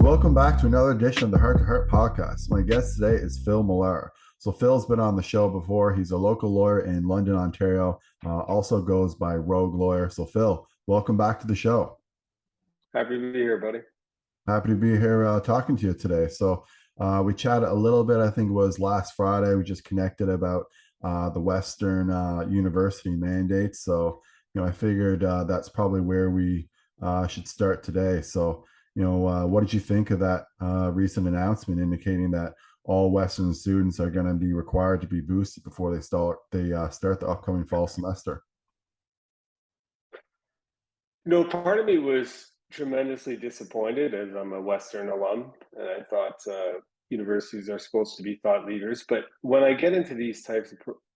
So welcome back to another edition of the Heart to Heart podcast. My guest today is Phil Millar. So Phil's been on the show before. He's a local lawyer in London, Ontario. Also goes by Rogue Lawyer. So Phil, welcome back to the show. Happy to be here, buddy. Happy to be here talking to you today. So we chatted a little bit. I think it was last Friday. We just connected about the Western University mandates. So I figured that's probably where we should start today. So what did you think of that recent announcement indicating that all Western students are going to be required to be boosted before they start the upcoming fall semester? Part of me was tremendously disappointed as I'm a Western alum, and I thought universities are supposed to be thought leaders. But when I get into these types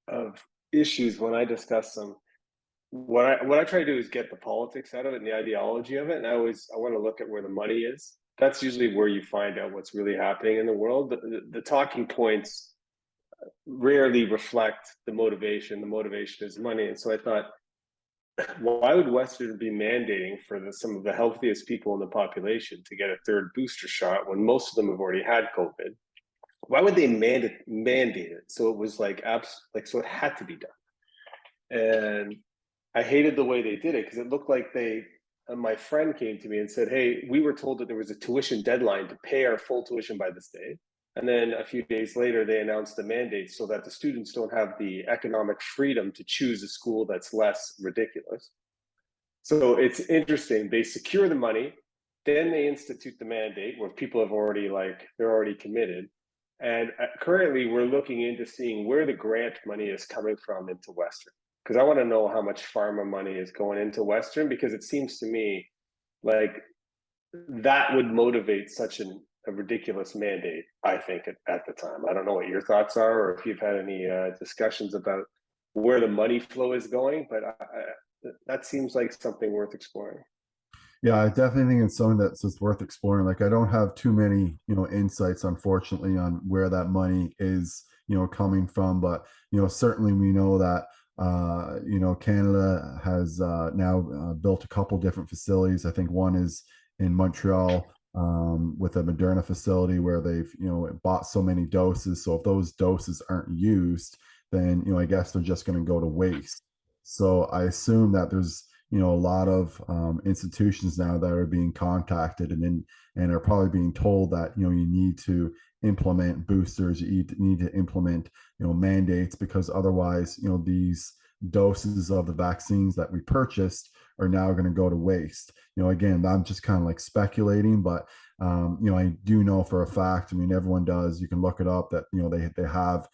of issues, when I discuss them, what I try to do is get the politics out of it and the ideology of it. And I want to look at where the money is. That's usually where you find out what's really happening in the world. The talking points rarely reflect the motivation. The motivation is money. And so I thought, why would Western be mandating for some of the healthiest people in the population to get a third booster shot when most of them have already had COVID? Why would they mandate it? So it was so it had to be done. And I hated the way they did it because it looked like my friend came to me and said, hey, we were told that there was a tuition deadline to pay our full tuition by this date. And then a few days later, they announced the mandate so that the students don't have the economic freedom to choose a school that's less ridiculous. So it's interesting. They secure the money, then they institute the mandate where people have they're already committed. And currently we're looking into seeing where the grant money is coming from into Western. Because I want to know how much pharma money is going into Western, because it seems to me like that would motivate such a ridiculous mandate, I think, at the time. I don't know what your thoughts are or if you've had any discussions about where the money flow is going, but that seems like something worth exploring. Yeah, I definitely think it's something that's just worth exploring. Like I don't have too many, insights, unfortunately, on where that money is, coming from. But, certainly we know that Canada has now built a couple different facilities. I think one is in Montreal with a Moderna facility where they've, bought so many doses. So if those doses aren't used, then, I guess they're just going to go to waste. So I assume that there's, a lot of institutions now that are being contacted and are probably being told that, you need to implement boosters, you need to implement, mandates, because otherwise, these doses of the vaccines that we purchased are now going to go to waste. Again, I'm just kind of like speculating, but I do know for a fact, I mean, everyone does, you can look it up, that, they have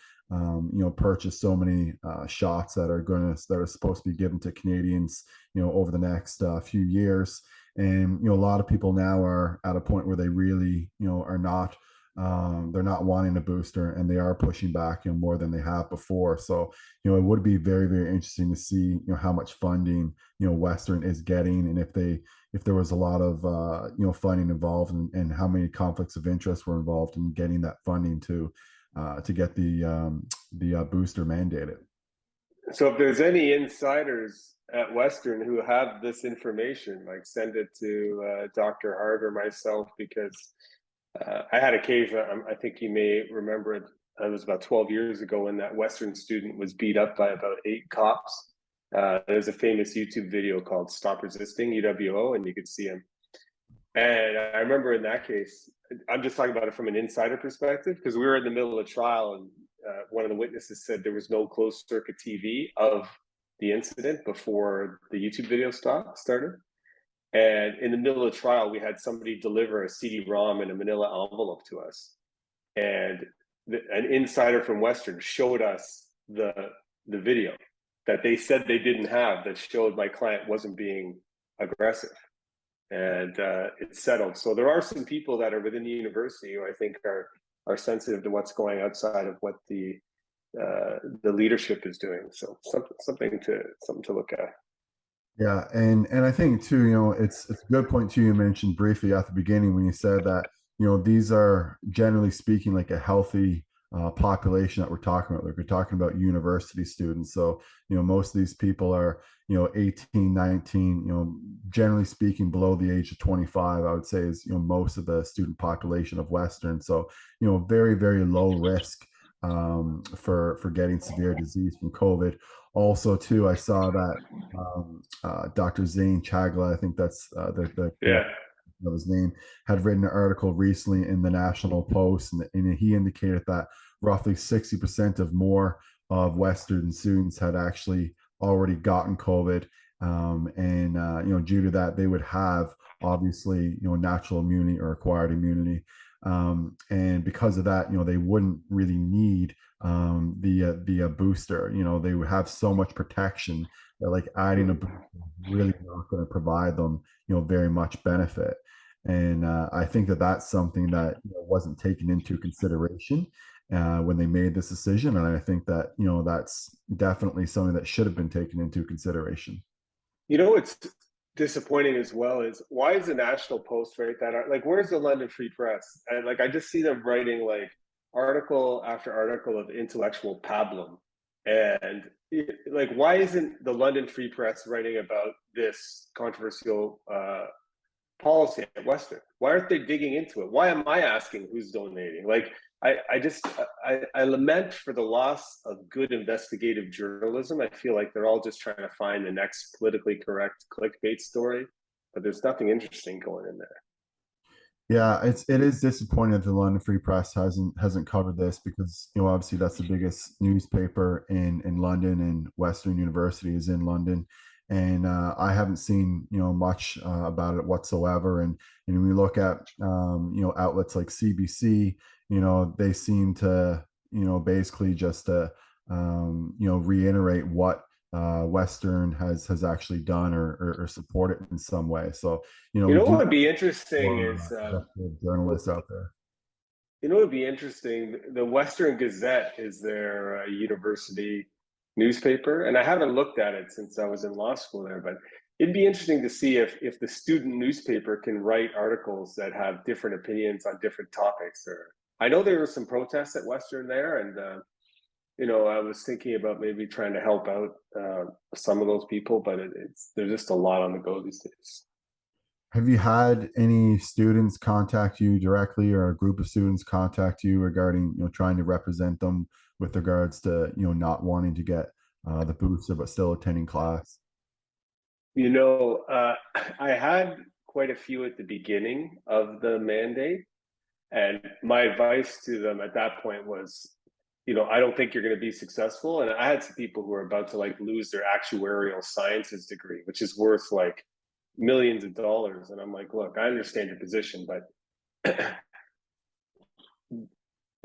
purchased so many shots that are supposed to be given to Canadians, over the next few years. And, a lot of people now are at a point where they really, are not, they're not wanting a booster, and they are pushing back, more than they have before. So, it would be very, very interesting to see, how much funding, Western is getting, and if there was a lot of, funding involved, and how many conflicts of interest were involved in getting that funding to get the booster mandated. So if there's any insiders at Western who have this information, like send it to Dr. Hart or myself, because I had a case, I think you may remember it, it was about 12 years ago when that Western student was beat up by about 8 cops. There's a famous YouTube video called Stop Resisting, UWO, and you could see him. And I remember in that case, I'm just talking about it from an insider perspective, because we were in the middle of a trial, and one of the witnesses said there was no closed circuit TV of the incident before the YouTube video started. And in the middle of the trial, we had somebody deliver a CD-ROM in a manila envelope to us. And an insider from Western showed us the video that they said they didn't have, that showed my client wasn't being aggressive. And it's settled. So there are some people that are within the university who I think are sensitive to what's going outside of what the leadership is doing. So something to look at. Yeah, and I think too, it's a good point too. You mentioned briefly at the beginning when you said that, these are generally speaking like a healthy population that we're talking about. Like we're talking about university students. So, most of these people are, 18, 19, generally speaking, below the age of 25, I would say is, most of the student population of Western. So, very, very low risk for getting severe disease from COVID. Also, too, I saw that Dr. Zane Chagla, I think that's the Yeah. correct of his name, had written an article recently in the National Post, and he indicated that roughly 60% of more of Western students had actually already gotten COVID, and due to that, they would have obviously natural immunity or acquired immunity, and because of that, they wouldn't really need the booster. They would have so much protection that like adding a booster is really not going to provide them very much benefit. And I think that that's something that wasn't taken into consideration when they made this decision. And I think that that's definitely something that should have been taken into consideration. What's disappointing as well is, why is the National Post write that out? Like, where's the London Free Press? And like, I just see them writing like article after article of intellectual pablum. And like, why isn't the London Free Press writing about this controversial policy at Western? Why aren't they digging into it? Why am I asking who's donating? Like, I lament for the loss of good investigative journalism. I feel like they're all just trying to find the next politically correct clickbait story, but there's nothing interesting going in there. Yeah, it is disappointing that the London Free Press hasn't covered this, because obviously that's the biggest newspaper in London, and Western University is in London, and I haven't seen much about it whatsoever. And when we look at outlets like CBC, they seem to basically just reiterate what Western has actually done, or support it in some way. So we What do would be interesting more is, journalists out there. what would be interesting? The Western Gazette is their university newspaper, and I haven't looked at it since I was in law school there. But it'd be interesting to see if the student newspaper can write articles that have different opinions on different topics. Or I know there were some protests at Western there, and I was thinking about maybe trying to help out some of those people, but there's just a lot on the go these days. Have you had any students contact you directly, or a group of students contact you regarding trying to represent them with regards to not wanting to get the booster but still attending class? I had quite a few at the beginning of the mandate, and my advice to them at that point was, I don't think you're going to be successful. And I had some people who were about to like lose their actuarial sciences degree, which is worth like millions of dollars. And I'm like, look, I understand your position, but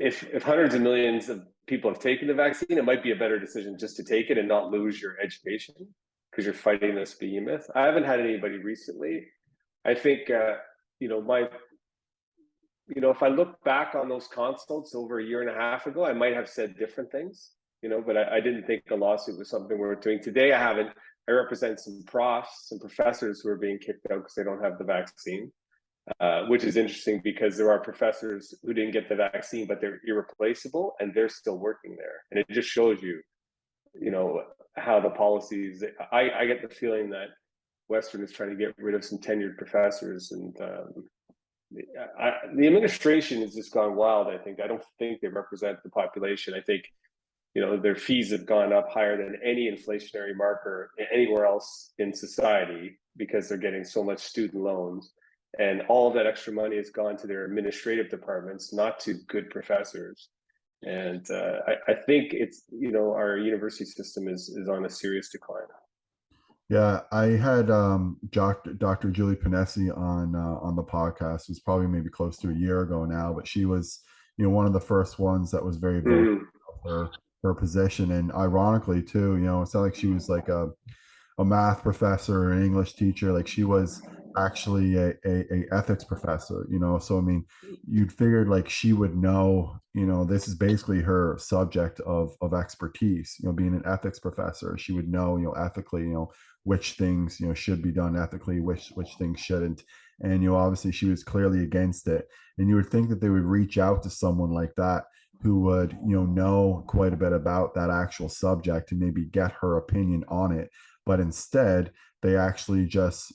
if hundreds of millions of people have taken the vaccine, it might be a better decision just to take it and not lose your education, because you're fighting this behemoth. I haven't had anybody recently. I think, if I look back on those consults over a year and a half ago, I might have said different things, but I didn't think a lawsuit was something we're doing. Today, I haven't. I represent some professors who are being kicked out because they don't have the vaccine, which is interesting because there are professors who didn't get the vaccine, but they're irreplaceable and they're still working there. And it just shows you, how the policies, I get the feeling that Western is trying to get rid of some tenured professors, and the administration has just gone wild. I don't think they represent the population. I think their fees have gone up higher than any inflationary marker anywhere else in society, because they're getting so much student loans, and all of that extra money has gone to their administrative departments, not to good professors. And I think it's our university system is on a serious decline. Yeah, I had Dr. Julie Panesi on the podcast. It was probably maybe close to a year ago now, but she was one of the first ones that was very vocal about her position. And ironically too, it's not like she was like a math professor or an English teacher. Like, she was actually a ethics professor, so I mean, you'd figured like she would know, this is basically her subject of expertise, being an ethics professor. She would know, ethically, which things should be done ethically, which things shouldn't. And obviously she was clearly against it, and you would think that they would reach out to someone like that who would know quite a bit about that actual subject and maybe get her opinion on it. But instead, they actually just,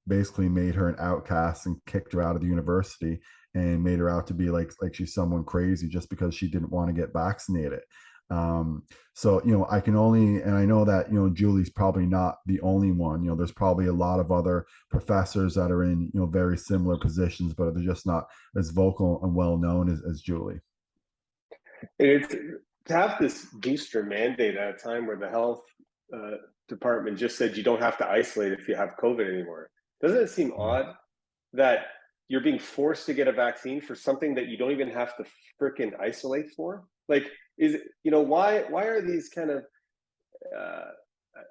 basically made her an outcast and kicked her out of the university and made her out to be like she's someone crazy just because she didn't want to get vaccinated. Um, so, I can only, and I know that, Julie's probably not the only one. There's probably a lot of other professors that are in, very similar positions, but they're just not as vocal and well known as Julie. And it's to have this booster mandate at a time where the health uh, department just said you don't have to isolate if you have COVID anymore. Doesn't it seem odd that you're being forced to get a vaccine for something that you don't even have to freaking isolate for? Like, is why are these kind of uh,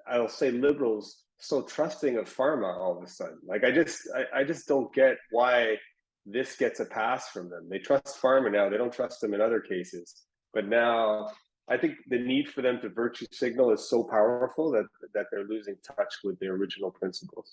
I'll say liberals so trusting of pharma all of a sudden? Like, I just don't get why this gets a pass from them. They trust pharma now; they don't trust them in other cases. But now, I think the need for them to virtue signal is so powerful that they're losing touch with their original principles.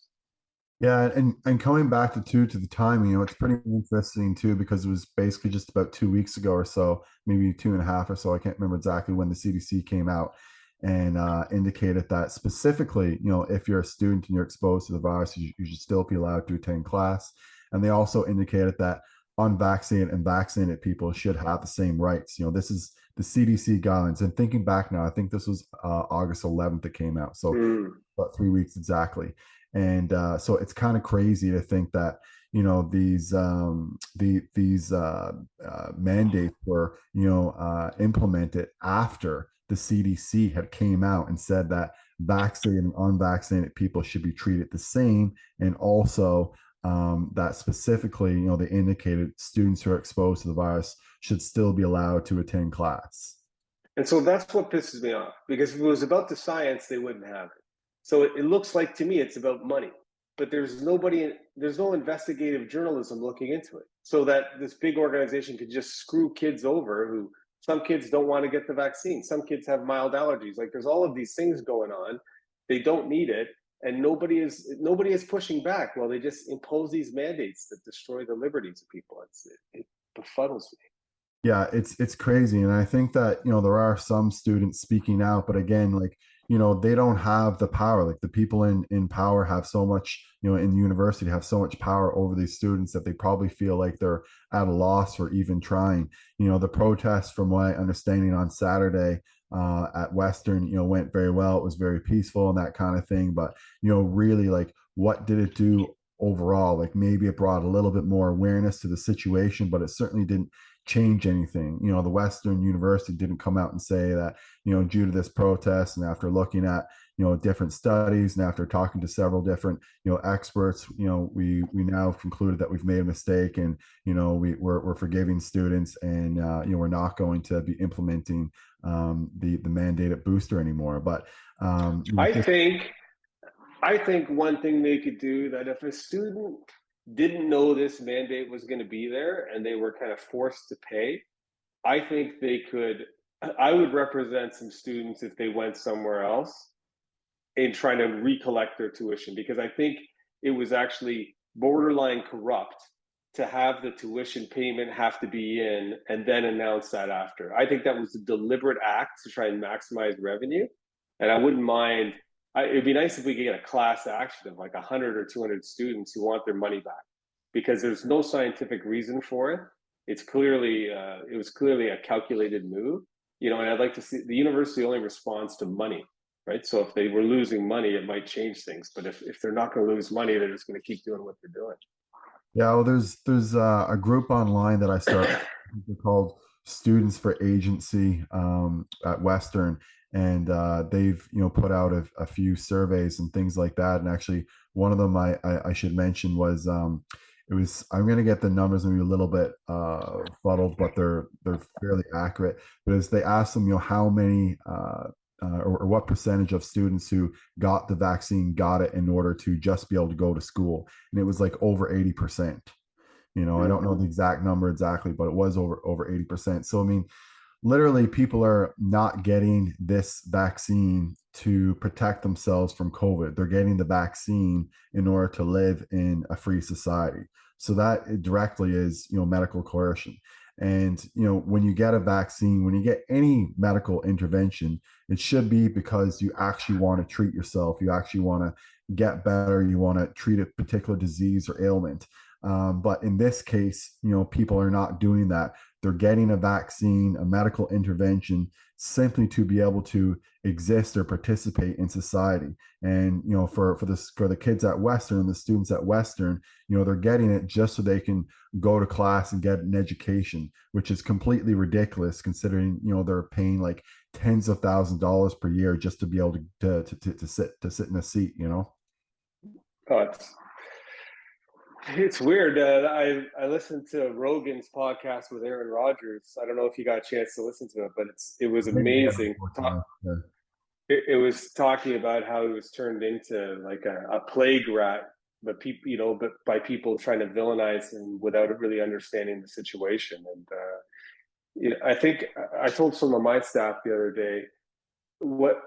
Yeah, and coming back to the timing, it's pretty interesting too because it was basically just about 2 weeks ago or so, maybe two and a half or so. I can't remember exactly when the CDC came out and indicated that specifically, if you're a student and you're exposed to the virus, you should still be allowed to attend class. And they also indicated that unvaccinated and vaccinated people should have the same rights. This is the CDC guidelines. And thinking back now, I think this was August 11th that came out, so Mm. about 3 weeks exactly. And so it's kind of crazy to think that these mandates were implemented after the CDC had came out and said that vaccinated and unvaccinated people should be treated the same, and also that specifically, they indicated students who are exposed to the virus should still be allowed to attend class. And so that's what pisses me off, because if it was about the science, they wouldn't have it. So it looks like to me it's about money, but there's no investigative journalism looking into it. So that this big organization could just screw kids over who some kids don't want to get the vaccine. Some kids have mild allergies. Like, there's all of these things going on. They don't need it. And nobody is pushing back while they just impose these mandates that destroy the liberties of people. It befuddles me. Yeah, it's crazy, and I think that there are some students speaking out, but again, like they don't have the power. Like the people in power have so much, in the university have so much power over these students that they probably feel like they're at a loss for even trying. The protest, from my understanding, on Saturday at Western, went very well. It was very peaceful and that kind of thing. But really, like, what did it do overall? Like maybe it brought a little bit more awareness to the situation, but it certainly didn't change anything. The Western University didn't come out and say that, due to this protest and after looking at, different studies and after talking to several different, experts, we now concluded that we've made a mistake, and, we're forgiving students, and, we're not going to be implementing the mandated booster anymore. But I think I think one thing they could do, that if a student didn't know this mandate was going to be there and they were kind of forced to pay, I think they could. I would represent some students if they went somewhere else in trying to recollect their tuition, because I think it was actually borderline corrupt to have the tuition payment have to be in and then announce that after. I think that was a deliberate act to try and maximize revenue. And I wouldn't mind, it'd be nice if we could get a class action of like 100 or 200 students who want their money back, because there's no scientific reason for it. It was clearly a calculated move, and I'd like to see the university only responds to money, right? So if they were losing money, it might change things. But if they're not going to lose money, they're just going to keep doing what they're doing. Yeah, well, there's a group online that I started called Students for Agency at Western, and they've put out a few surveys and things like that. And actually, one of them I should mention was it was, I'm going to get the numbers maybe a little bit fuddled, but they're fairly accurate. But as they asked them, how many or what percentage of students who got the vaccine got it in order to just be able to go to school, and it was like over 80%. I don't know the exact number exactly, but it was over 80%. So I mean, literally, people are not getting this vaccine to protect themselves from COVID. They're getting the vaccine in order to live in a free society. So that directly is, medical coercion. And, when you get a vaccine, when you get any medical intervention, it should be because you actually want to treat yourself. You actually want to get better, you want to treat a particular disease or ailment. But in this case, people are not doing that. They're getting a vaccine, a medical intervention, simply to be able to exist or participate in society. And for the kids at Western, the students at Western, they're getting it just so they can go to class and get an education, which is completely ridiculous considering they're paying like tens of thousands of dollars per year just to be able to sit in a seat. Oh, it's weird. I listened to Rogan's podcast with Aaron Rodgers. I don't know if you got a chance to listen to it, but it was I think they amazing. yeah. It was talking about how he was turned into like a plague rat, but people, but by people trying to villainize him without really understanding the situation. And I think I told some of my staff the other day, what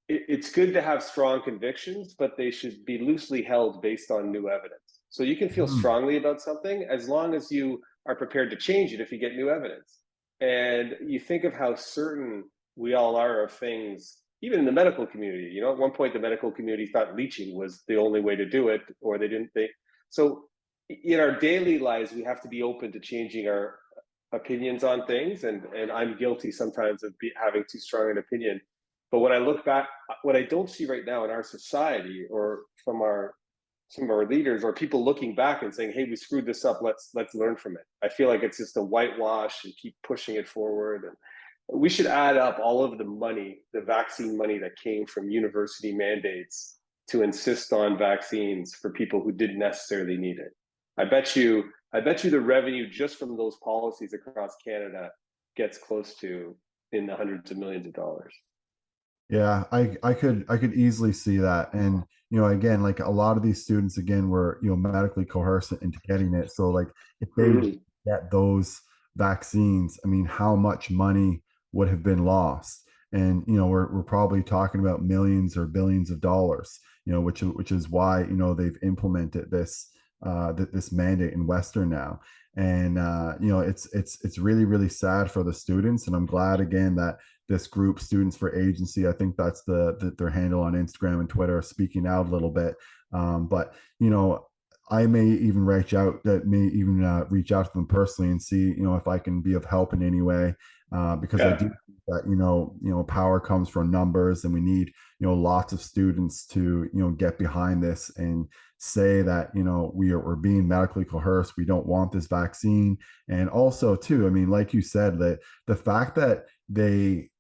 it's good to have strong convictions, but they should be loosely held based on new evidence. So you can feel Hmm. strongly about something as long as you are prepared to change it if you get new evidence. And you think of how certain we all are of things, even in the medical community. At one point, the medical community thought leaching was the only way to do it, or they didn't think. So in our daily lives, we have to be open to changing our opinions on things. And I'm guilty sometimes of having too strong an opinion. But when I look back, what I don't see right now in our society or from some of our leaders or people looking back and saying, "Hey, we screwed this up. Let's learn from it." I feel like it's just a whitewash and keep pushing it forward. And we should add up all of the money, the vaccine money that came from university mandates to insist on vaccines for people who didn't necessarily need it. I bet you the revenue just from those policies across Canada gets close to in the hundreds of millions of dollars. Yeah, I could easily see that. And again, like a lot of these students again were medically coerced into getting it. So like if they Mm-hmm. get those vaccines, I mean, how much money would have been lost? And we're probably talking about millions or billions of dollars, which is why they've implemented this mandate in Western now. And it's really, really sad for the students. And I'm glad again that this group, Students for Agency, I think that's their handle on Instagram and Twitter, speaking out a little bit. But I may even reach out to them personally and see if I can be of help in any way, because I do Yeah. think that power comes from numbers, and we need lots of students to get behind this and say that we're being medically coerced, we don't want this vaccine. And also too, I mean, like you said, that the fact that they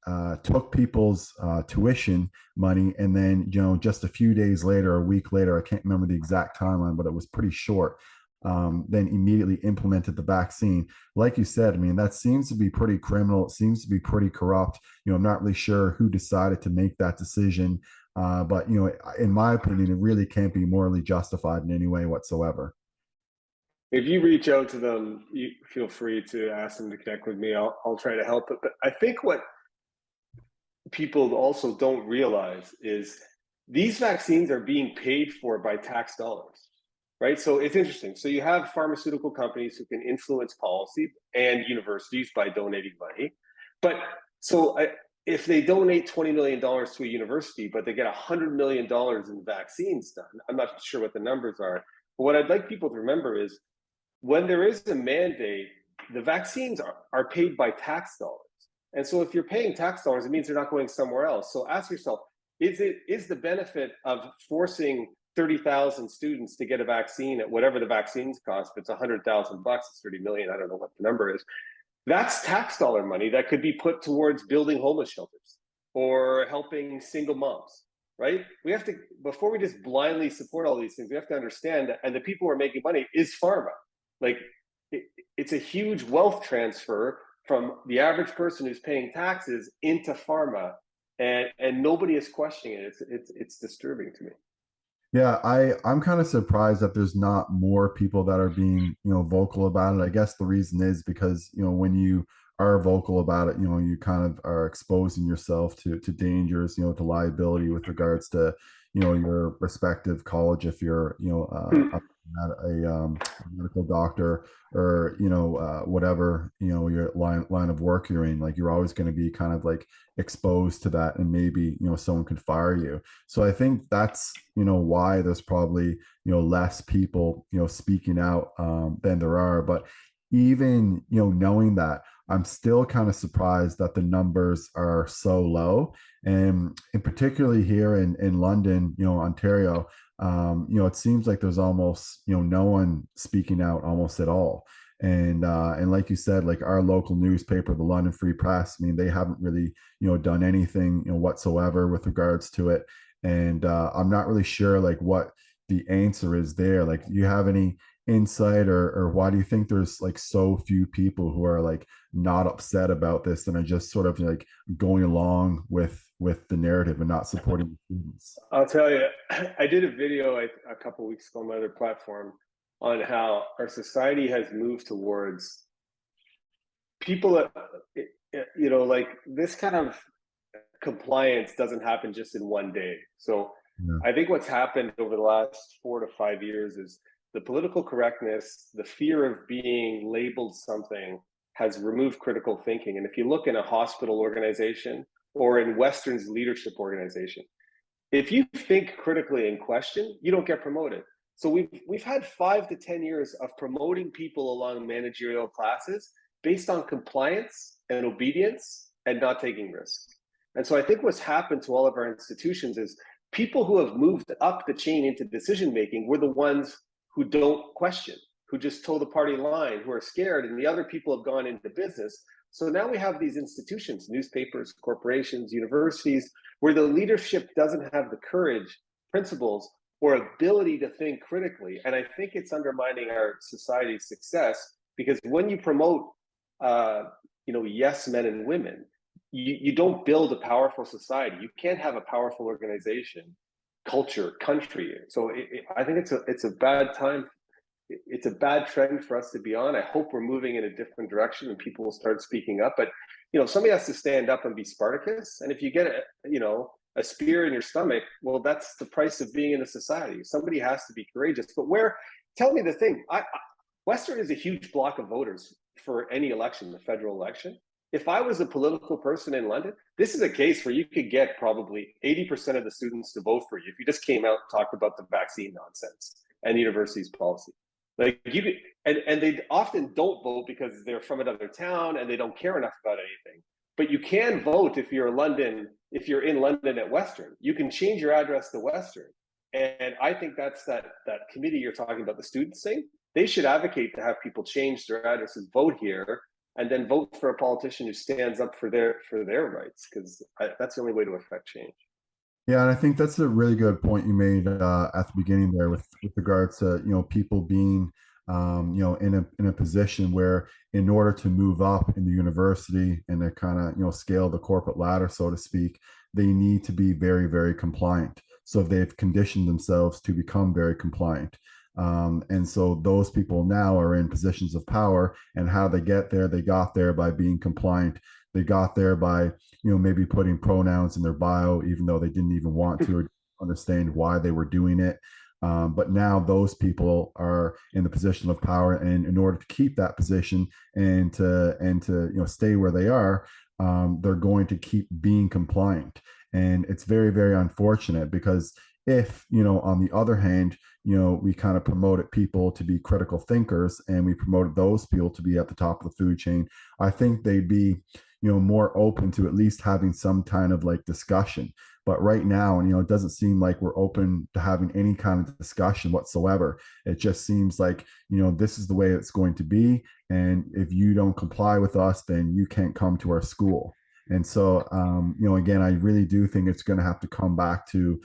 took people's tuition money, and then just a few days later, a week later, I can't remember the exact timeline, but it was pretty short, then immediately implemented the vaccine. Like you said, I mean, that seems to be pretty criminal. It seems to be pretty corrupt. I'm not really sure who decided to make that decision, but in my opinion, it really can't be morally justified in any way whatsoever. If you reach out to them, you feel free to ask them to connect with me. I'll try to help. But I think what people also don't realize is these vaccines are being paid for by tax dollars, right? So it's interesting. So you have pharmaceutical companies who can influence policy and universities by donating money. But so if they donate $20 million to a university, but they get $100 million in vaccines done, I'm not sure what the numbers are. But what I'd like people to remember is when there is a mandate, the vaccines are paid by tax dollars. And so if you're paying tax dollars, it means they're not going somewhere else. So ask yourself, is the benefit of forcing 30,000 students to get a vaccine at whatever the vaccines cost, if it's $100,000, it's 30 million, I don't know what the number is. That's tax dollar money that could be put towards building homeless shelters or helping single moms, right? We have to, before we just blindly support all these things, we have to understand that, and the people who are making money is pharma. Like it's a huge wealth transfer from the average person who's paying taxes into pharma, and nobody is questioning it. It's disturbing to me. Yeah, I'm kind of surprised that there's not more people that are being, vocal about it. I guess the reason is because, when you are vocal about it, you kind of are exposing yourself to dangers, to liability with regards to, your respective college if you're, Hmm. a a medical doctor, or whatever, your line of work you're in, like you're always going to be kind of like exposed to that, and maybe someone could fire you. So I think that's why there's probably less people speaking out than there are. But even knowing that, I'm still kind of surprised that the numbers are so low. And particularly here in London, Ontario, it seems like there's almost no one speaking out almost at all. And like you said, like our local newspaper, the London Free Press, I mean, they haven't really done anything whatsoever with regards to it. And I'm not really sure like what the answer is there. Like, do you have any insight, or why do you think there's like so few people who are like not upset about this and are just sort of like going along with the narrative and not supporting the students? I'll tell you, I did a video a couple weeks ago on my other platform on how our society has moved towards people that, like this kind of compliance doesn't happen just in one day. So Yeah. I think what's happened over the last 4 to 5 years is the political correctness, the fear of being labeled something has removed critical thinking. And if you look in a hospital organization or in Western's leadership organization, if you think critically and question, you don't get promoted. So we've had 5 to 10 years of promoting people along managerial classes based on compliance and obedience and not taking risks. And so I think what's happened to all of our institutions is people who have moved up the chain into decision making were the ones who don't question, who just toe the party line, who are scared, and the other people have gone into business. So now we have these institutions, newspapers, corporations, universities, where the leadership doesn't have the courage, principles, or ability to think critically. And I think it's undermining our society's success, because when you promote, yes men and women, you don't build a powerful society. You can't have a powerful organization, culture, country. So I think it's a bad time. It's a bad trend for us to be on. I hope we're moving in a different direction and people will start speaking up. But somebody has to stand up and be Spartacus. And if you get a spear in your stomach, well, that's the price of being in a society. Somebody has to be courageous. But tell me the thing. Western is a huge block of voters for any election, the federal election. If I was a political person in London, this is a case where you could get probably 80% of the students to vote for you if you just came out and talked about the vaccine nonsense and the university's policy. Like and they often don't vote because they're from another town and they don't care enough about anything. But you can vote if you're in London at Western. You can change your address to Western. And I think that's that committee you're talking about, the students thing. They should advocate to have people change their addresses, vote here, and then vote for a politician who stands up for their rights, because that's the only way to affect change. Yeah, and I think that's a really good point you made at the beginning there, with regards to people being in a position where, in order to move up in the university and to kind of scale the corporate ladder, so to speak, they need to be very, very compliant. So they've conditioned themselves to become very compliant. And so those people now are in positions of power, and how they get there, they got there by being compliant. They got there by maybe putting pronouns in their bio, even though they didn't even want to or understand why they were doing it. But now those people are in the position of power, and in order to keep that position and to stay where they are, they're going to keep being compliant. And it's very, very unfortunate, because if on the other hand, we kind of promoted people to be critical thinkers, and we promoted those people to be at the top of the food chain, I think they'd be more open to at least having some kind of like discussion. But right now, it doesn't seem like we're open to having any kind of discussion whatsoever. It just seems like this is the way it's going to be, and if you don't comply with us, then you can't come to our school. And so again, I really do think it's going to have to come back to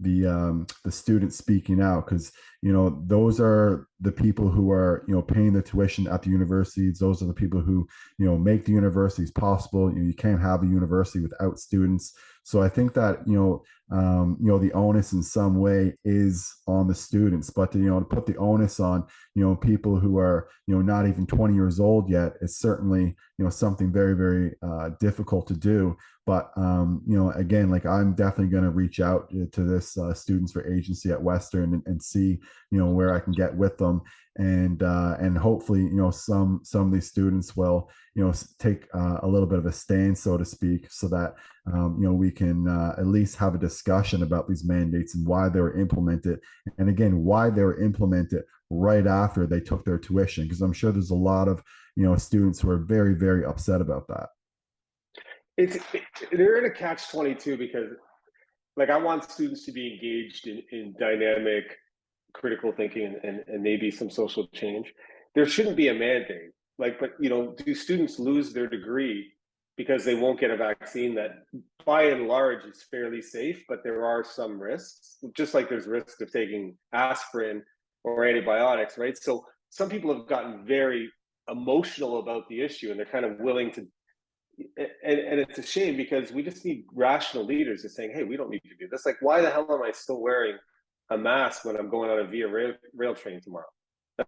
the students speaking out, because those are the people who are, paying the tuition at the universities. Those are the people who, make the universities possible. You can't have a university without students. So I think that, the onus in some way is on the students, but to put the onus on, people who are, not even 20 years old yet, is certainly, something very, very difficult to do. But again, like, I'm definitely going to reach out to this Students for Agency at Western, and see, where I can get with them, and hopefully, some of these students will, take a little bit of a stand, so to speak, so that we can at least have a discussion about these mandates and why they were implemented, and again, why they were implemented right after they took their tuition, because I'm sure there's a lot of students who are very, very upset about that. They're in a catch-22 because, like, I want students to be engaged in dynamic critical thinking and maybe some social change. There shouldn't be a mandate. Like, but do students lose their degree because they won't get a vaccine that by and large is fairly safe, but there are some risks, just like there's risks of taking aspirin or antibiotics, right? So some people have gotten very emotional about the issue, and they're kind of willing to, and it's a shame, because we just need rational leaders just saying, hey, we don't need to do this. Like, why the hell am I still wearing a mask when I'm going on a Via Rail train tomorrow?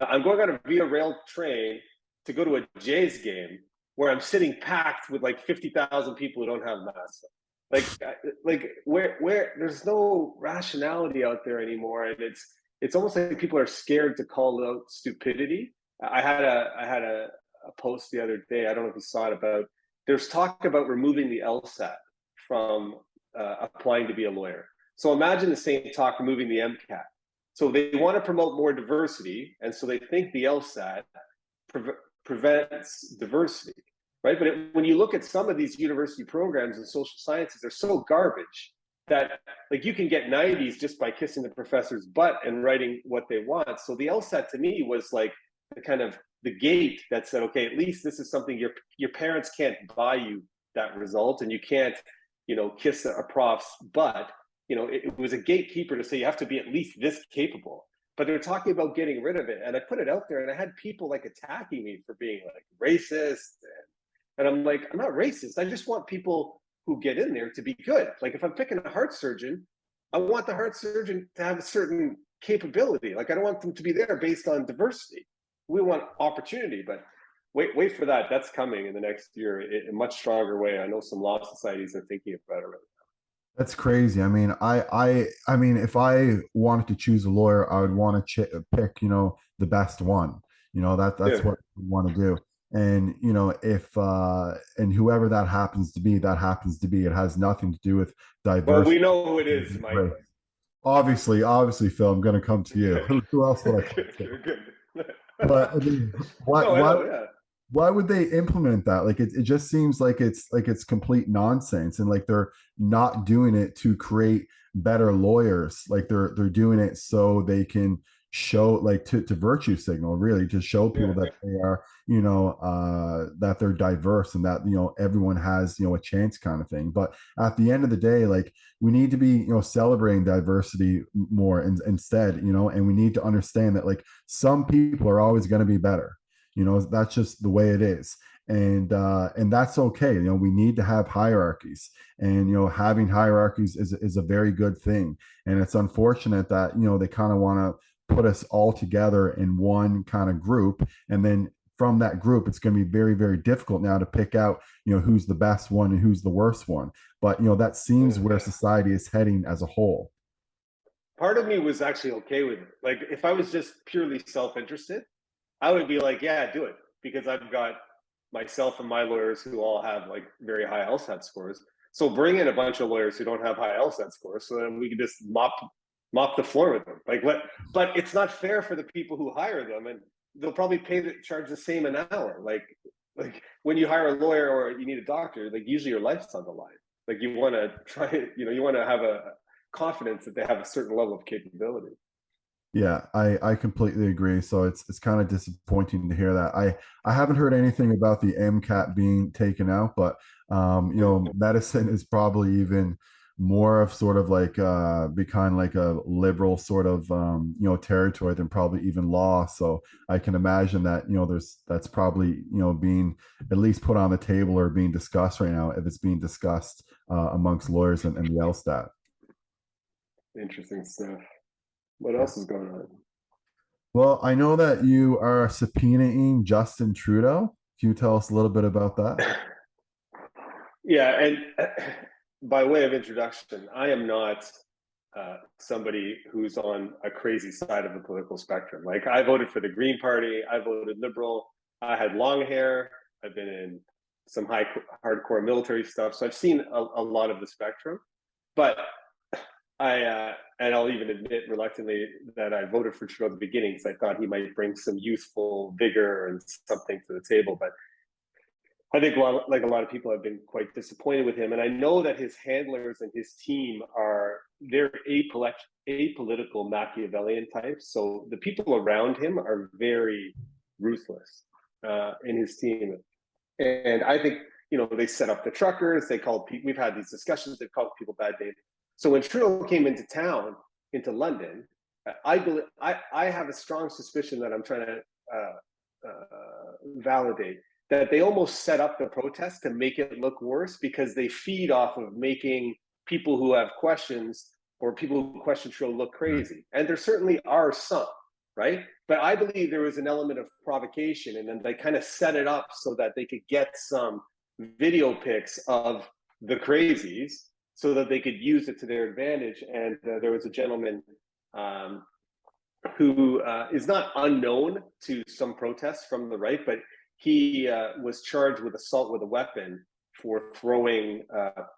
I'm going on a Via Rail train to go to a Jays game where I'm sitting packed with like 50,000 people who don't have masks. Like where there's no rationality out there anymore, and it's almost like people are scared to call out stupidity. I had a post the other day. I don't know if you saw it, about there's talk about removing the LSAT from applying to be a lawyer. So imagine the same talk removing the MCAT. So they want to promote more diversity, and so they think the LSAT prevents diversity, right? But when you look at some of these university programs in social sciences, they're so garbage that, like, you can get 90s just by kissing the professor's butt and writing what they want. So the LSAT to me was like the kind of the gate that said, okay, at least this is something your parents can't buy you that result, and you can't, kiss a prof's butt. It was a gatekeeper to say you have to be at least this capable. But they're talking about getting rid of it, and I put it out there, and I had people like attacking me for being like racist, and I'm like, I'm not racist. I just want people who get in there to be good. Like, if I'm picking a heart surgeon, I want the heart surgeon to have a certain capability. Like, I don't want them to be there based on diversity. We want opportunity, but wait for that. That's coming in the next year in a much stronger way. I know some law societies are thinking about it right now. That's crazy. I mean, I mean, if I wanted to choose a lawyer, I would want to pick, the best one. That's Yeah. what we want to do. And if and whoever that happens to be, that happens to be. It has nothing to do with Well, we diversity. know who it is, Mike. Obviously, Phil, I'm going to come to you. Who else would I come to? Good. But I mean, why No, I why know. Yeah. why would they implement that? Like, it just seems like it's complete nonsense, and like they're not doing it to create better lawyers. Like, they're doing it so they can show, like, to virtue signal, really, to show people Yeah. that they are, that they're diverse, and that, everyone has, a chance, kind of thing. But at the end of the day, like, we need to be, celebrating diversity more, instead, and we need to understand that, like, some people are always going to be better. That's just the way it is. And that's okay. We need to have hierarchies, and having hierarchies is a very good thing. And it's unfortunate that they kind of want to put us all together in one kind of group, and then from that group, it's going to be very, very difficult now to pick out who's the best one and who's the worst one. But that seems Yeah. where society is heading as a whole. Part of me was actually okay with it. Like, if I was just purely self-interested, I would be like, yeah, do it, because I've got myself and my lawyers who all have like very high LSAT scores. So bring in a bunch of lawyers who don't have high LSAT scores, so then we can just mop the floor with them. But it's not fair for the people who hire them, and they'll probably charge the same an hour. Like when you hire a lawyer or you need a doctor, like, usually your life's on the line. Like, you want to try, you want to have a confidence that they have a certain level of capability. Yeah, I completely agree. So it's kind of disappointing to hear that. I haven't heard anything about the MCAT being taken out, but medicine is probably even more of sort of like be kind of like a liberal sort of territory than probably even law. So I can imagine that that's probably being at least put on the table or being discussed right now, if it's being discussed amongst lawyers and the LSTAT. Interesting stuff. What Yeah. else is going on? Well, I know that you are subpoenaing Justin Trudeau. Can you tell us a little bit about that? Yeah, and by way of introduction, I am not somebody who's on a crazy side of the political spectrum. Like, I voted for the Green Party, I voted Liberal, I had long hair, I've been in some hardcore military stuff, so I've seen a lot of the spectrum. But and I'll even admit reluctantly that I voted for Trudeau at the beginning because I thought he might bring some youthful vigor and something to the table. But I think a lot of people have been quite disappointed with him, and I know that his handlers and his team they're apolitical Machiavellian types. So the people around him are very ruthless in his team, and I think they set up the truckers. They called people. We've had these discussions. They've called people bad names. So when Trudeau came into town, into London, I have a strong suspicion that I'm trying to validate that they almost set up the protest to make it look worse because they feed off of making people who have questions or people who question Trudeau look crazy. And there certainly are some, right? But I believe there was an element of provocation, and then they kind of set it up so that they could get some video pics of the crazies so that they could use it to their advantage. And there was a gentleman who is not unknown to some protests from the right, but he was charged with assault with a weapon for throwing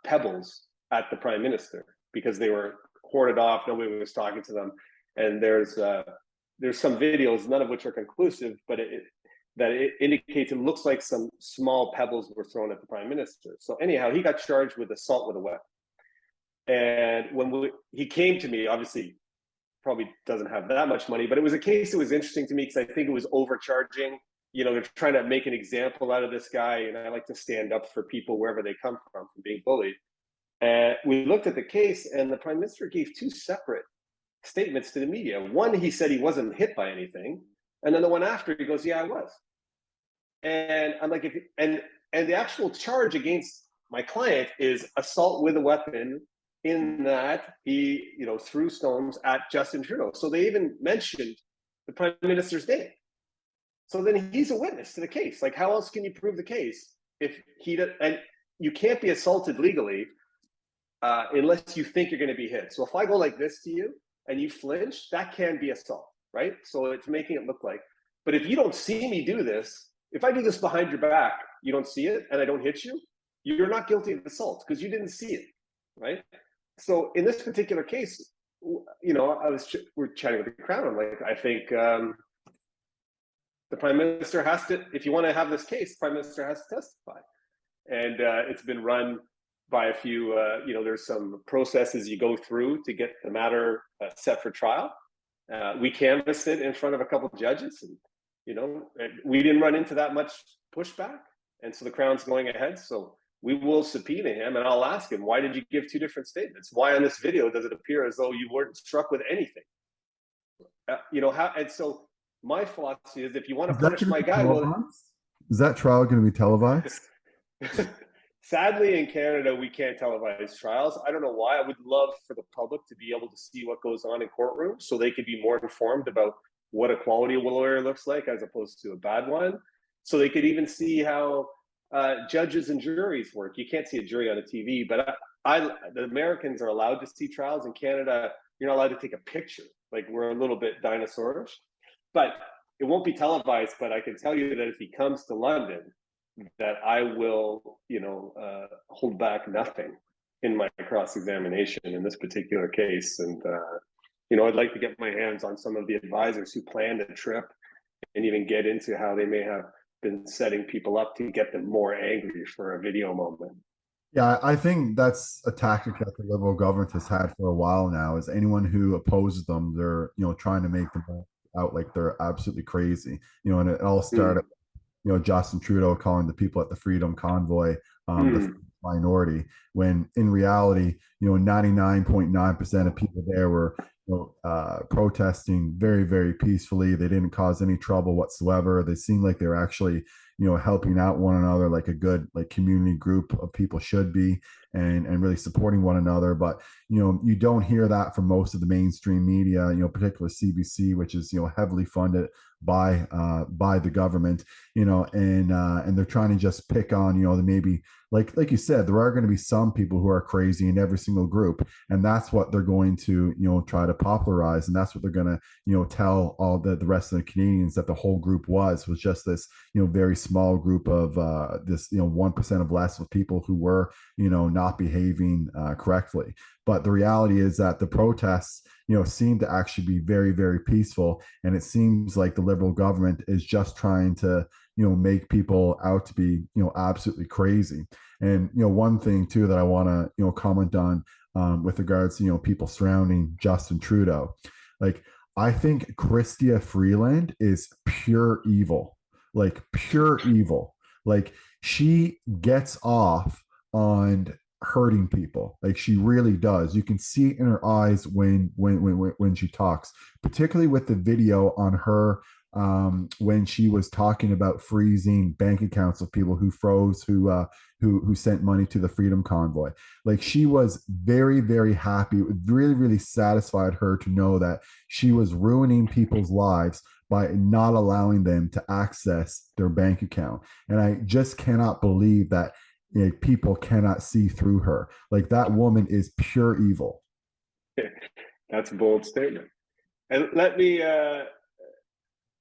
pebbles at the prime minister because they were hoarded off. Nobody was talking to them. And there's some videos, none of which are conclusive, but it indicates it looks like some small pebbles were thrown at the prime minister. So anyhow, he got charged with assault with a weapon. And when he came to me, obviously probably doesn't have that much money, but it was a case that was interesting to me because I think it was overcharging. They're trying to make an example out of this guy, and I like to stand up for people wherever they come from being bullied. And we looked at the case, and the prime minister gave two separate statements to the media. One, he said he wasn't hit by anything, and then the one after, he goes, "Yeah, I was." And I'm like, and the actual charge against my client is assault with a weapon, in that he threw stones at Justin Trudeau. So they even mentioned the prime minister's name. So then he's a witness to the case. Like, how else can you prove the case if and you can't be assaulted legally unless you think you're going to be hit. So if I go like this to you and you flinch, that can be assault, right? So it's making it look like. But if you don't see me do this, if I do this behind your back, you don't see it, and I don't hit you, you're not guilty of assault because you didn't see it, right? So in this particular case, we're chatting with the Crown. I'm like, I think the prime minister has to, if you want to have this case, the prime minister has to testify. And it's been run by a few, there's some processes you go through to get the matter set for trial. We canvassed it in front of a couple of judges, and we didn't run into that much pushback. And so the Crown's going ahead. So we will subpoena him, and I'll ask him, why did you give two different statements? Why on this video does it appear as though you weren't struck with anything? And so my philosophy is, if you want to punish my guy, is that trial going to be televised? Sadly, in Canada, we can't televise trials. I don't know why. I would love for the public to be able to see what goes on in courtrooms so they could be more informed about what a quality lawyer looks like as opposed to a bad one. So they could even see how judges and juries work. You can't see a jury on a TV, but the Americans are allowed to see trials. In Canada, you're not allowed to take a picture. Like, we're a little bit dinosaurish, but it won't be televised. But I can tell you that if he comes to London, that I will, hold back nothing in my cross-examination in this particular case. And, I'd like to get my hands on some of the advisors who planned the trip and even get into how they may have been setting people up to get them more angry for a video moment. Yeah, I think that's a tactic that the Liberal government has had for a while now. Is anyone who opposes them, they're trying to make them out like they're absolutely crazy. And it all started, Justin Trudeau calling the people at the Freedom Convoy the minority, when in reality, 99.9% of people there were protesting very, very peacefully. They didn't cause any trouble whatsoever. They seemed like they were actually, helping out one another like a good like community group of people should be, and really supporting one another. But you don't hear that from most of the mainstream media, particularly CBC, which is heavily funded by the government, and they're trying to just pick on, maybe like you said, there are going to be some people who are crazy in every single group, and that's what they're going to try to popularize, and that's what they're going to tell all the rest of the Canadians, that the whole group was just this very small group of this 1% of less of people who were not behaving correctly. But the reality is that the protests seem to actually be very, very peaceful, and it seems like the Liberal government is just trying to make people out to be absolutely crazy. And one thing too that I want to comment on, with regards to people surrounding Justin Trudeau, like, I think Chrystia Freeland is pure evil, like pure evil. Like, she gets off on hurting people, like she really does. You can see it in her eyes when she talks, particularly with the video on her, when she was talking about freezing bank accounts of people who froze, who sent money to the Freedom Convoy. Like, she was very, very happy. It really, really satisfied her to know that she was ruining people's lives by not allowing them to access their bank account. And I just cannot believe that people cannot see through her. Like, that woman is pure evil. That's a bold statement. And let me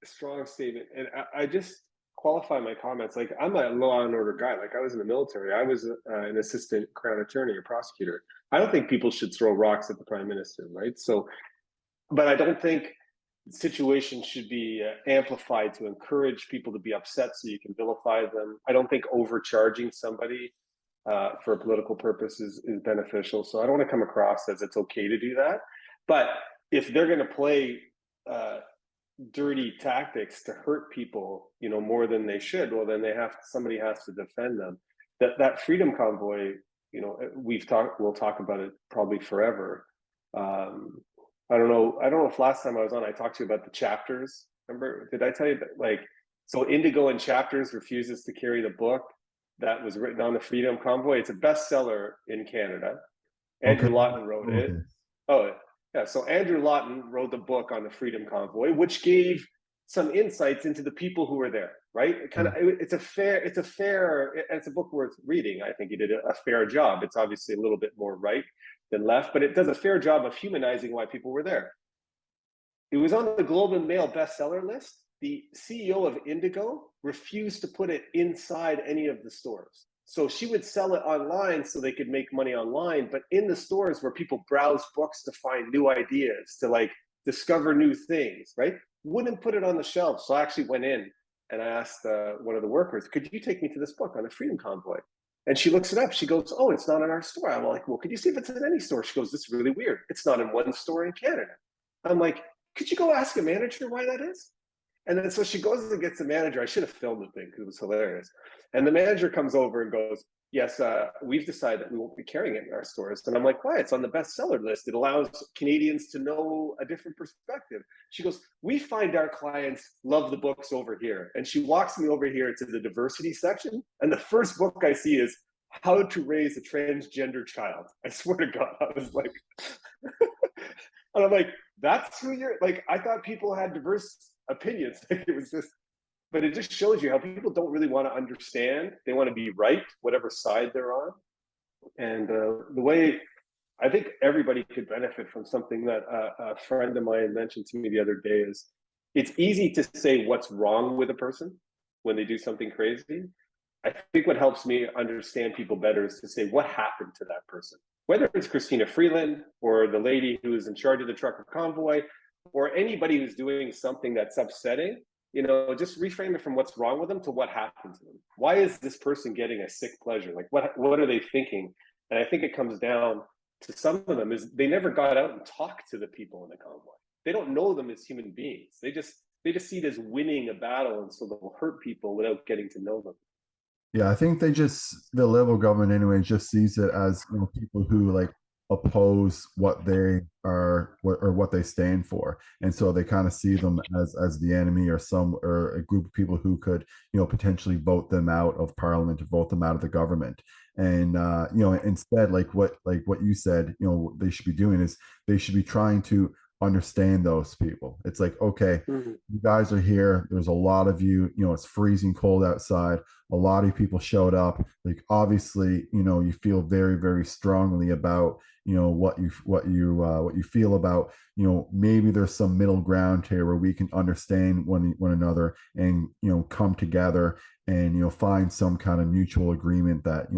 strong statement. And I just qualify my comments. Like, I'm a law and order guy. Like, I was in the military. I was an assistant crown attorney or prosecutor. I don't think people should throw rocks at the prime minister, right? So, but I don't think situations should be amplified to encourage people to be upset so you can vilify them. I don't think overcharging somebody for a political purpose is beneficial. So I don't want to come across as it's okay to do that. But if they're going to play dirty tactics to hurt people, more than they should, well, then somebody has to defend them. That Freedom Convoy, we'll talk about it probably forever. I don't know if last time I was on, I talked to you about the chapters. Remember, did I tell you that? Like, so Indigo and Chapters refuses to carry the book that was written on the Freedom Convoy. It's a bestseller in Canada. Okay. Andrew Lawton wrote it. Oh, yeah. So Andrew Lawton wrote the book on the Freedom Convoy, which gave some insights into the people who were there, right? It's a book worth reading. I think he did a fair job. It's obviously a little bit more right than left, but it does a fair job of humanizing why people were there. It was on the Globe and Mail bestseller list. The CEO of Indigo refused to put it inside any of the stores. So she would sell it online so they could make money online, but in the stores where people browse books to find new ideas, to like discover new things, right? Wouldn't put it on the shelf. So I actually went in and I asked one of the workers, could you take me to this book on the Freedom Convoy? And she looks it up. She goes, oh, it's not in our store. I'm like, well, could you see if it's in any store? She goes, this is really weird. It's not in one store in Canada. I'm like, could you go ask a manager why that is? And then so she goes and gets the manager. I should have filmed the thing because it was hilarious. And the manager comes over and goes, yes, we've decided that we won't be carrying it in our stores. And I'm like, why? It's on the bestseller list. It allows Canadians to know a different perspective. She goes, we find our clients love the books over here. And she walks me over here to the diversity section. And the first book I see is How to Raise a Transgender Child. I swear to God, I was like, and I'm like, that's who you're like. I thought people had diverse opinions. Like, it was just, but it just shows you how people don't really want to understand. They want to be right, whatever side they're on. And the way I think everybody could benefit from something that a friend of mine mentioned to me the other day is it's easy to say what's wrong with a person when they do something crazy. I think what helps me understand people better is to say what happened to that person, whether it's Christina Freeland or the lady who is in charge of the trucker convoy or anybody who's doing something that's upsetting. Just reframe it from what's wrong with them to what happened to them. Why is this person getting a sick pleasure? Like, what are they thinking? And I think it comes down to some of them is they never got out and talked to the people in the convoy. They don't know them as human beings. They just see it as winning a battle, and so they'll hurt people without getting to know them. Yeah, I think the Liberal government anyway just sees it as, people who like oppose what they are what they stand for, and so they kind of see them as the enemy, or a group of people who could, potentially vote them out of Parliament or vote them out of the government. And instead, like what you said, they should be doing is they should be trying to understand those people. It's like, okay, Mhm. you guys are here. There's a lot of you. It's freezing cold outside. A lot of people showed up. Like, obviously, you feel very, very strongly about, what you feel about, maybe there's some middle ground here where we can understand one another, and come together, and find some kind of mutual agreement that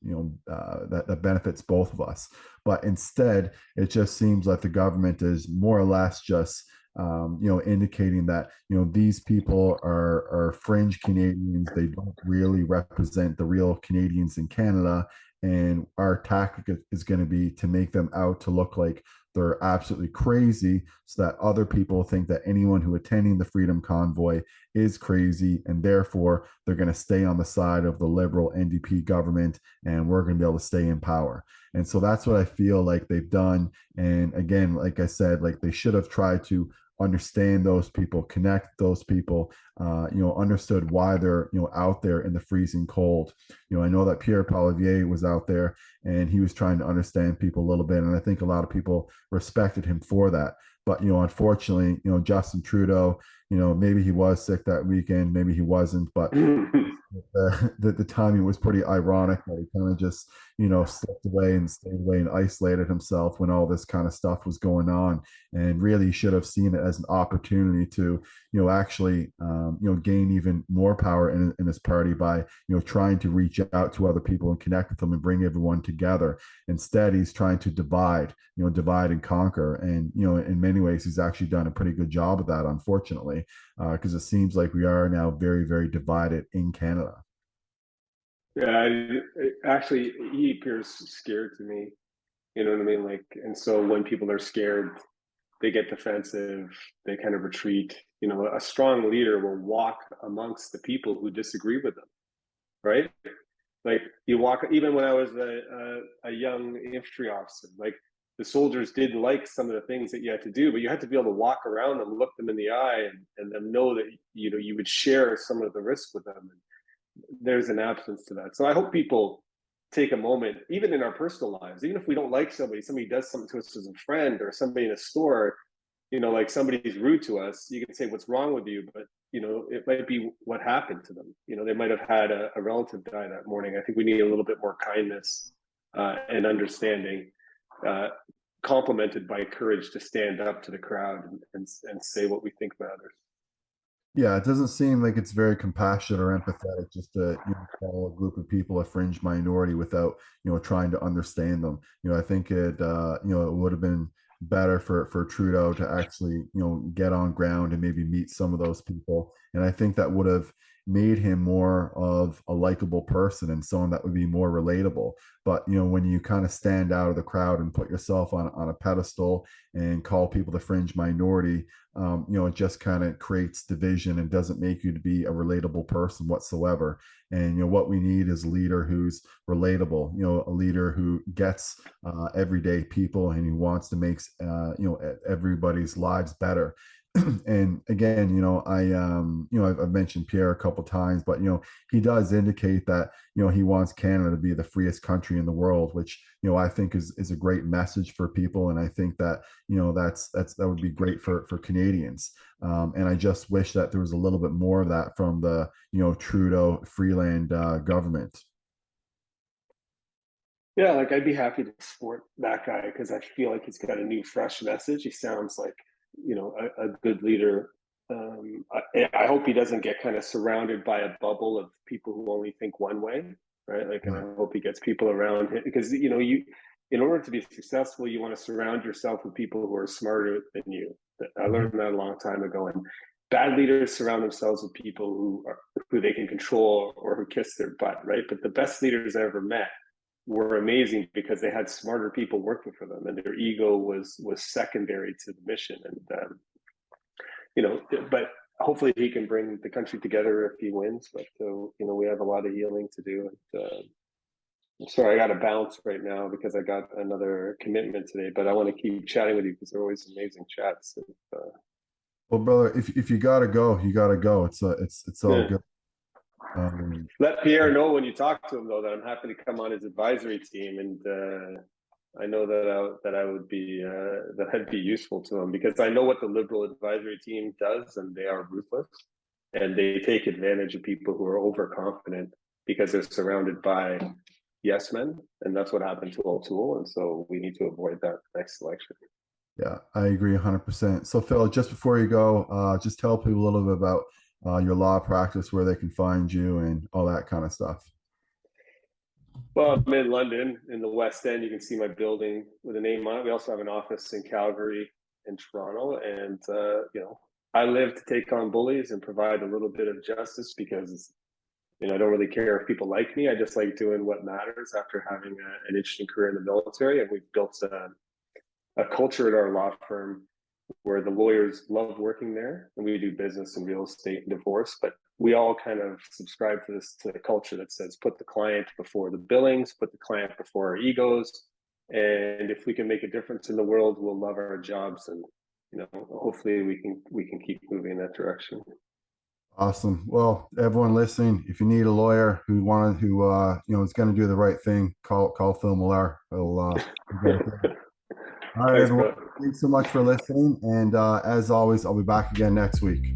that benefits both of us. But instead, it just seems like the government is more or less just, indicating that, these people are fringe Canadians. They don't really represent the real Canadians in Canada, and our tactic is going to be to make them out to look like they're absolutely crazy, so that other people think that anyone who attending the Freedom Convoy is crazy, and therefore they're going to stay on the side of the Liberal NDP government, and we're going to be able to stay in power. And so that's what I feel like they've done. And again, like I said, like they should have tried to understand those people, connect those people, understood why they're, out there in the freezing cold. I know that Pierre Poilievre was out there, and he was trying to understand people a little bit. And I think a lot of people respected him for that. But, unfortunately, Justin Trudeau, maybe he was sick that weekend, maybe he wasn't, but the timing was pretty ironic that he kind of just, slipped away and stayed away and isolated himself when all this kind of stuff was going on, and really should have seen it as an opportunity to, actually, gain even more power in his party by, trying to reach out to other people and connect with them and bring everyone together. Instead, he's trying to divide and conquer. And, in many ways, he's actually done a pretty good job of that, unfortunately, because it seems like we are now very, very divided in Canada. Yeah, actually, he appears scared to me. You know what I mean? Like, and so when people are scared, they get defensive, they kind of retreat. A strong leader will walk amongst the people who disagree with them, right? Like you walk, even when I was a young infantry officer, like the soldiers didn't like some of the things that you had to do, but you had to be able to walk around them, look them in the eye, and them know that you would share some of the risk with them. And there's an absence to that. So I hope people take a moment, even in our personal lives, even if we don't like somebody does something to us as a friend, or somebody in a store, like somebody's rude to us, you can say, what's wrong with you? But, it might be what happened to them. They might have had a relative die that morning. I think we need a little bit more kindness and understanding, uh, complemented by courage to stand up to the crowd and say what we think matters. Yeah, it doesn't seem like it's very compassionate or empathetic just to, call a group of people a fringe minority without, trying to understand them. I think it would have been better for Trudeau to actually, get on ground and maybe meet some of those people. And I think that would have made him more of a likable person and someone that would be more relatable. But, when you kind of stand out of the crowd and put yourself on a pedestal and call people the fringe minority, it just kind of creates division and doesn't make you to be a relatable person whatsoever. And what we need is a leader who's relatable. A leader who gets everyday people and who wants to make everybody's lives better. And again, I've mentioned Pierre a couple times, but he does indicate that he wants Canada to be the freest country in the world, which I think is a great message for people, and I think that that would be great for Canadians. And I just wish that there was a little bit more of that from the Trudeau Freeland government. Yeah, like I'd be happy to support that guy because I feel like he's got a new, fresh message. He sounds like, a good leader. I hope he doesn't get kind of surrounded by a bubble of people who only think one way, right? Like, and Yeah. I hope he gets people around him because, in order to be successful, you want to surround yourself with people who are smarter than you. I Mhm. learned that a long time ago. And bad leaders surround themselves with people who they can control or who kiss their butt, right? But the best leaders I ever met were amazing because they had smarter people working for them, and their ego was secondary to the mission. And but hopefully he can bring the country together if he wins. But we have a lot of healing to do. And sorry, I got to bounce right now because I got another commitment today. But I want to keep chatting with you because they're always amazing chats. And, Well, brother, if you gotta go, you gotta go. It's all yeah. good. Um, Let Pierre know when you talk to him, though, that I'm happy to come on his advisory team, and I know that I would be that I'd be useful to him because I know what the Liberal advisory team does, and they are ruthless, and they take advantage of people who are overconfident because they're surrounded by yes men, and that's what happened to O'Toole, and so we need to avoid that next election. yeah, I agree 100%. So, Phil, just before you go, just tell people a little bit about your law practice, where they can find you, and all that kind of stuff. Well, I'm in London in the West End. You can see my building with a name on it. We also have an office in Calgary and Toronto. And, I live to take on bullies and provide a little bit of justice because, I don't really care if people like me. I just like doing what matters after having an interesting career in the military. And we've built a culture at our law firm where the lawyers love working there, and we do business and real estate and divorce, but we all kind of subscribe to the culture that says put the client before the billings, put the client before our egos, and if we can make a difference in the world, we'll love our jobs, and hopefully we can keep moving in that direction. Awesome. Well, everyone listening, if you need a lawyer who is going to do the right thing, call Phil Millar. He'll get it done. All right, Thanks, everyone. bro. Thanks so much for listening. And as always, I'll be back again next week.